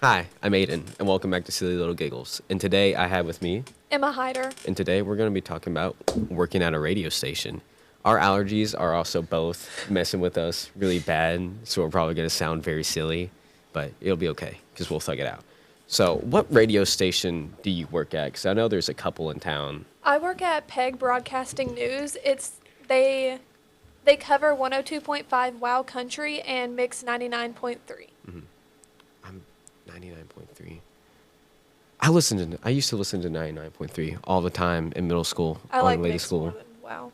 Hi, I'm Ayden, and welcome back to Silly Little Giggles. And today I have with me, Emma Hyder. and today we're going to be talking about working at a radio station. Our allergies are also both messing with us really bad, so we're probably going to sound very silly, but it'll be okay because we'll thug it out. So, what radio station do you work at? Because I know there's a couple in town. I work at PEG Broadcasting News. They cover 102.5 Wow Country and Mix 99.3. I'm 99.3. I used to listen to 99.3 all the time in middle school, I on like the way to Mix school. more than Wow.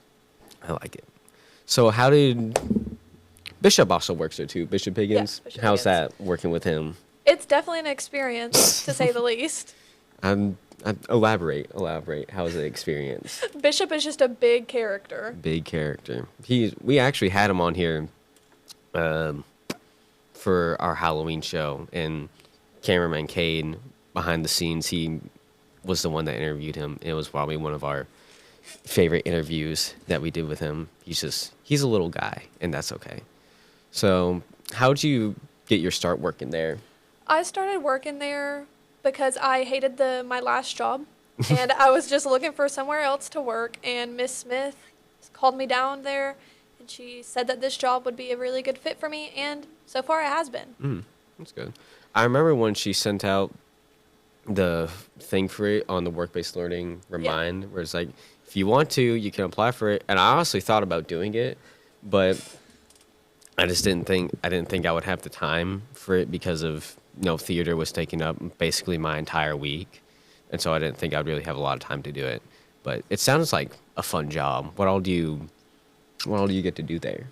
I like it. So how did Bishop also works there too? Bishop Higgins. Bishop How's Higgins. that working with him? It's definitely an experience, to say the least. Elaborate. How was the experience? Bishop is just a big character. Big character. We actually had him on here, for our Halloween show, and cameraman Cade behind the scenes, he was the one that interviewed him. It was probably one of our favorite interviews that we did with him. He's a little guy, and that's okay. So, how'd you get your start working there? I started working there because I hated my last job, and I was just looking for somewhere else to work, and Miss Smith called me down there, and she said that this job would be a really good fit for me, and so far it has been. That's good. I remember when she sent out the thing for it on the work-based learning remind, where it's like, if you want to, you can apply for it. And I honestly thought about doing it, but I just didn't think I would have the time for it because of theater was taking up basically my entire week, and so I didn't think I'd really have a lot of time to do it. But it sounds like a fun job. What all do you get to do there?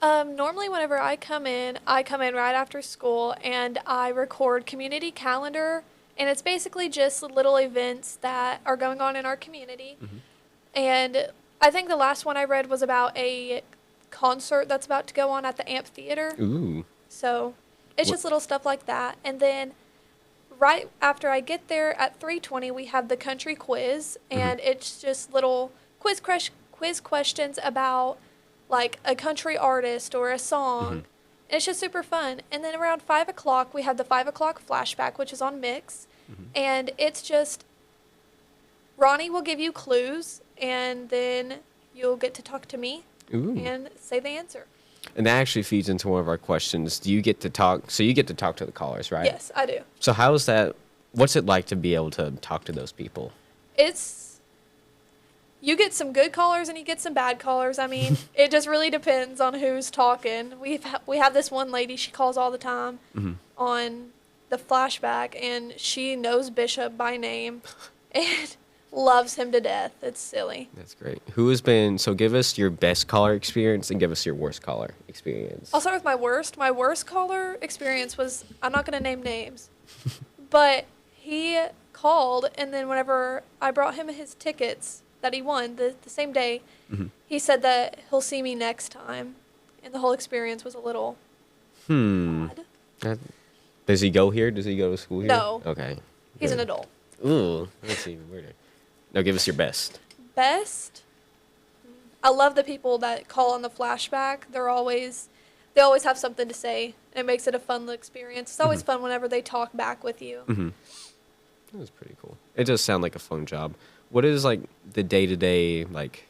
Normally, whenever I come in right after school, and I record community calendar, and it's basically just little events that are going on in our community. And I think the last one I read was about a concert that's about to go on at the amphitheater. Ooh. So it's just little stuff like that. And then right after I get there at 3:20, we have the country quiz, and it's just little quiz questions about like a country artist or a song. And it's just super fun. And then around 5 o'clock, we have the 5 o'clock flashback, which is on Mix. And it's just, Ronnie will give you clues, and then you'll get to talk to me and say the answer. And that actually feeds into one of our questions. Do you get to talk? So you get to talk to the callers, right? Yes, I do. So how is that? What's it like to be able to talk to those people? You get some good callers and you get some bad callers. I mean, it just really depends on who's talking. We have this one lady, she calls all the time on the flashback, and she knows Bishop by name and loves him to death. It's silly. That's great. So give us your best caller experience and give us your worst caller experience. I'll start with my worst. My worst caller experience was, I'm not going to name names, but he called, and then whenever I brought him his tickets that he won the same day, he said that he'll see me next time, and the whole experience was a little odd. Does he go here? Does he go to school here? No. Okay. He's Good. an adult. Ooh, that's even weirder. Now give us your best. Best? I love the people that call on the flashback. They always have something to say, and it makes it a fun experience. It's always fun whenever they talk back with you. That was pretty cool. It does sound like a fun job. What is like the day-to-day, like,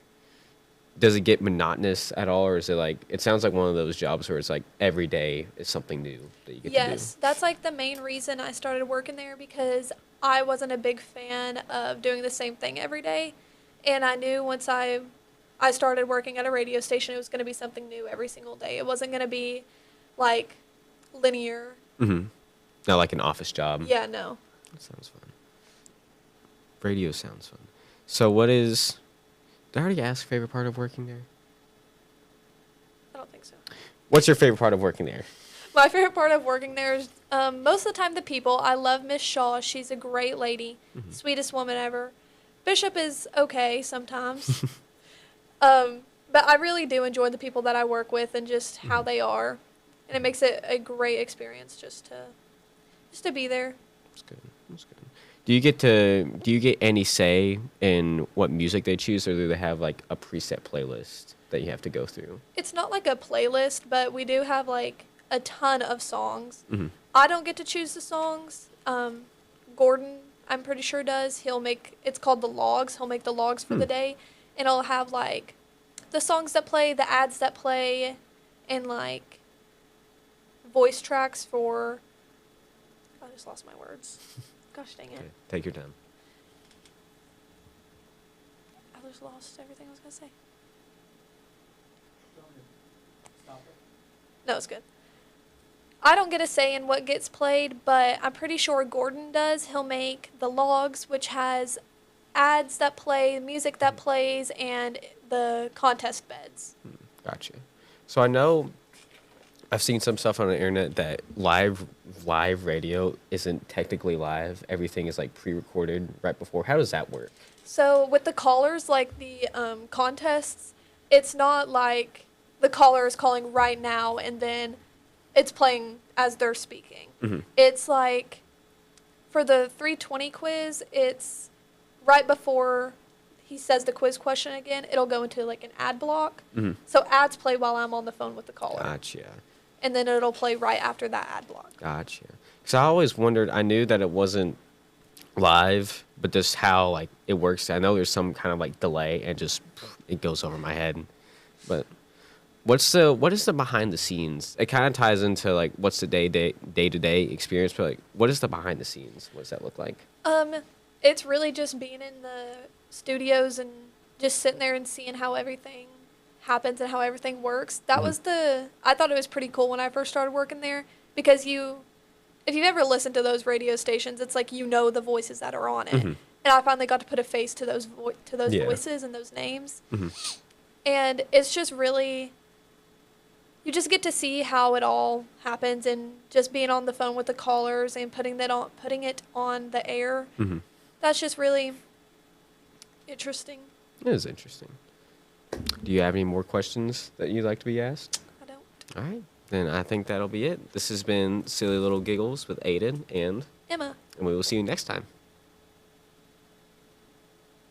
does it get monotonous at all, or is it like, it sounds like one of those jobs where it's like every day is something new that you get to do? Yes, that's like the main reason I started working there, because I wasn't a big fan of doing the same thing every day. And I knew once I started working at a radio station, it was going to be something new every single day. It wasn't going to be like linear. Not like an office job. Yeah, no. That sounds fun. Radio sounds fun. So did I already ask favorite part of working there? I don't think so. What's your favorite part of working there? My favorite part of working there is most of the time the people. I love Miss Shaw. She's a great lady. Sweetest woman ever. Bishop is okay sometimes. But I really do enjoy the people that I work with and just how they are. And it makes it a great experience just to be there. That's good. That's good. Do you get any say in what music they choose, or do they have like a preset playlist that you have to go through? It's not like a playlist, but we do have like a ton of songs. I don't get to choose the songs. Gordon, I'm pretty sure does. It's called the logs. He'll make the logs for the day, and it'll have like the songs that play, the ads that play, and like voice tracks for. I just lost my words. Gosh dang it! Okay, take your time. I just lost everything I was gonna say. No, it's good. I don't get a say in what gets played, but I'm pretty sure Gordon does. He'll make the logs, which has ads that play, music that plays, and the contest beds. Gotcha. So I know I've seen some stuff on the internet that live radio isn't technically live. Everything is like pre-recorded right before. How does that work? So with the callers, like the contests, it's not like the caller is calling right now and then it's playing as they're speaking. Mm-hmm. It's like for the 320 quiz, it's right before he says the quiz question again, it'll go into like an ad block. Mm-hmm. So ads play while I'm on the phone with the caller. Gotcha. And then it'll play right after that ad block. Gotcha. Because I always wondered, I knew that it wasn't live, but just how like it works. I know there's some kind of like delay and just it goes over my head. But what is the behind the scenes? It kind of ties into like what's the day to day experience, but like what is the behind the scenes? What does that look like? It's really just being in the studios and just sitting there and seeing how everything happens and how everything works. That was I thought it was pretty cool when I first started working there because if you've ever listened to those radio stations, it's like the voices that are on it. Mm-hmm. And I finally got to put a face to those voices and those names. Mm-hmm. And it's just really, you just get to see how it all happens and just being on the phone with the callers and putting it on the air. Mm-hmm. That's just really interesting. It is interesting. Do you have any more questions that you'd like to be asked? I don't. All right. Then I think that'll be it. This has been Silly Little Giggles with Ayden and Emma. we will see you next time.